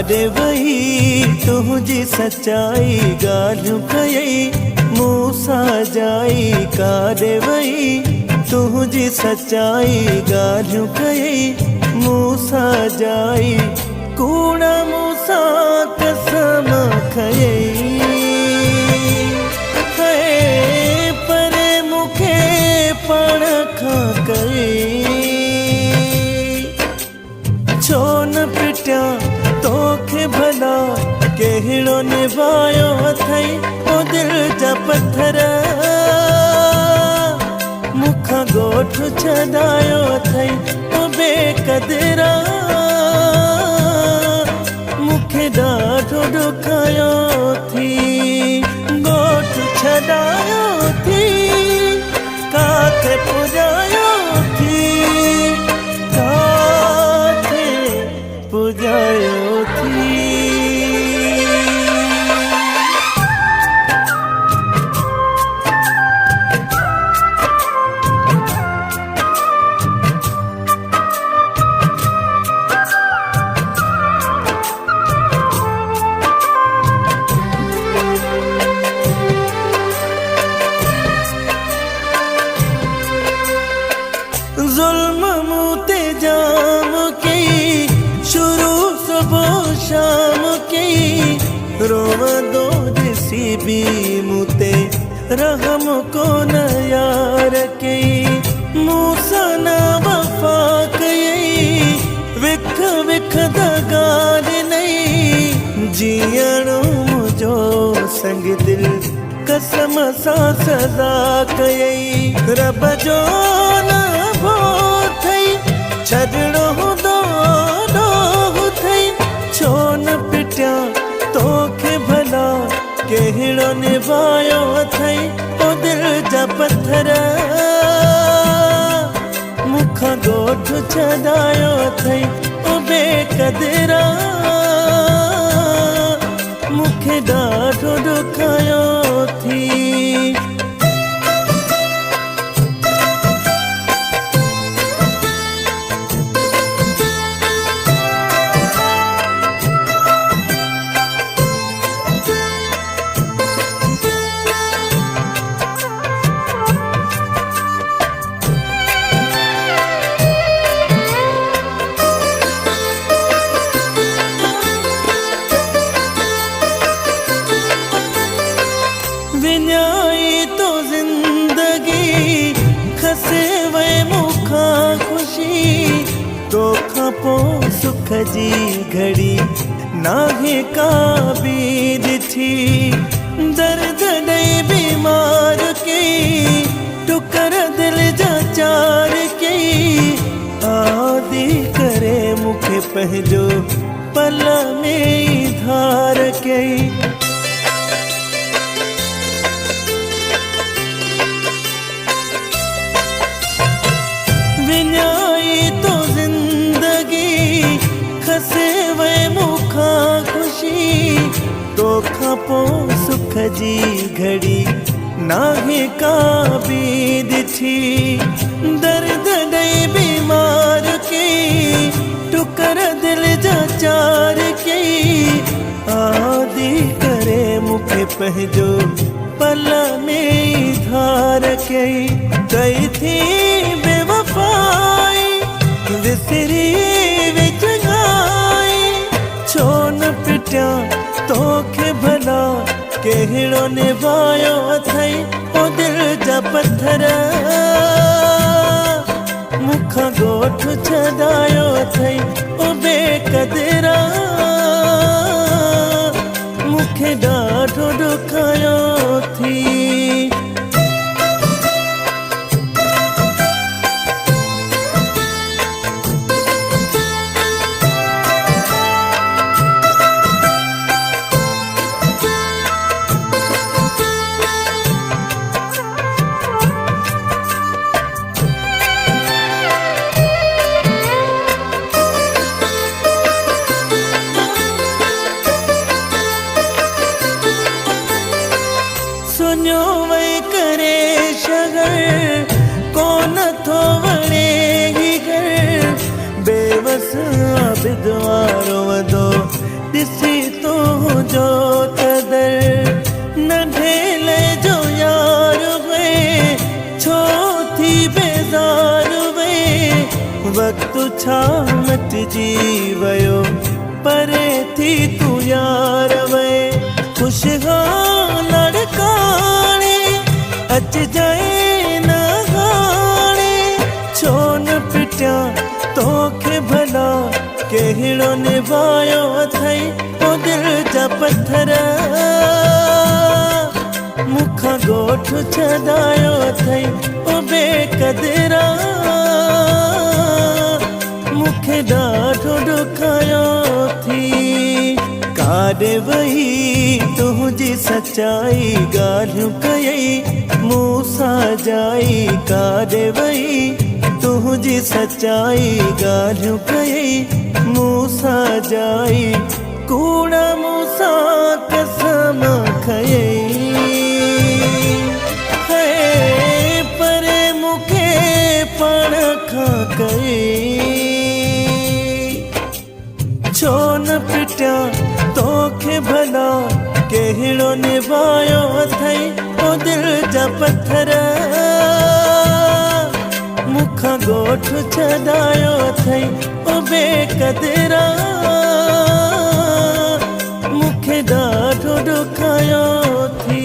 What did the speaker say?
कारे वही तुझी सच्चाई गालियों कई मूसा जाई कारे वही तुझी सच्चाई गालियों कई मूसा जाई कूड़ा मूसा कसम खयई परे मुखे पण खा कई छो न पिटिया तोखे भला कहिड़ो निभायो अथई ओ दिल जा पत्थर मुखा गोठ छॾायो अथई ओ बेक़दरा मुखे ॾाढो ॾुखायो थी गोठ छॾायो थी काथे पुॼायो थी काथे पुॼायो थी जुल्म मुते जाम की शुरू सुबह शाम की रोवंदो ॾिसी बि मुते रहम को न यार कई मूंसां न वफ़ा कयई विख विख द ॻाल्हि नई जीअणो मुंहिंजो संग दिल कसम सां सदा कयई रब जो न छॾणो हूंदो ॾोह थई छो न पिटिया तोखे भला कहिड़ो निभायो अथई ओ दिल जा पत्थर मुखां गोठ छॾायो अथई ओ बेक़दरा मूंखे ॾाढो ॾुखायो थी विञाई तो जिंदगी खसे वे मुखा खुशी तोखां पोइ सुख जी घड़ी नाहे का बि ॾिठी दर्द ॾेई बीमार कई टुकर दिल जा चार कई आदि करे मूंखे पंहिंजो पल में ई धार कई विञाई तो जिंदगी खसे वे मुखा खुशी तोखां पोइ सुख जी घड़ी नाहे का बि ॾिठी दर्द ॾेई बीमार कई टुकर दिल जा चार कई आदि करे मूंखे पंहिंजो पल में ई धार कई थी बेवफाई विसरी विझाई छो न पिटिया तोखे भला कहिड़ो निभायो अथई ओ दिल जा पत्थर मुखां गोठ छॾायो अथई ओ बेक़दरा मूंखे ॾाढो ॾुखायो थी सुनियो वई करे शगर को नथो वणे ही घर बेवस आबिद वारो वदो ॾिसी तुंहिंजो कदर नंढेले जो यार वे छो थी बेज़ार वे वक़्तु छा मिटिजी वियो परे थी तूं यार वे खुशहाल लड़काणे अचजाए न हाणे छो न पिटिया तोखे भला कहिड़ो निभायो अथई ओ दिल जा पत्थर मूंखां ॻोठ छॾायो अथई ओ बेक़दरा मूंखे ॾाढो ॾुखायो थी काॾे वही तुंहिंजी सचाई ॻाल्हियूं कयई मूं सां जाई काॾे वही तुंहिंजी सचाई ॻाल्हियूं कयई मूं सां जाई कूड़ मूं सां कसम खयई है परे मूंखे पाण खां कई छो न पिटिया तोखे भला कहिड़ो निभायो अथई ओ दिल जा पत्थर मूंखां ॻोठ छॾायो अथई ओ बेक़दरा मूंखे ॾाढो ॾुखायो थी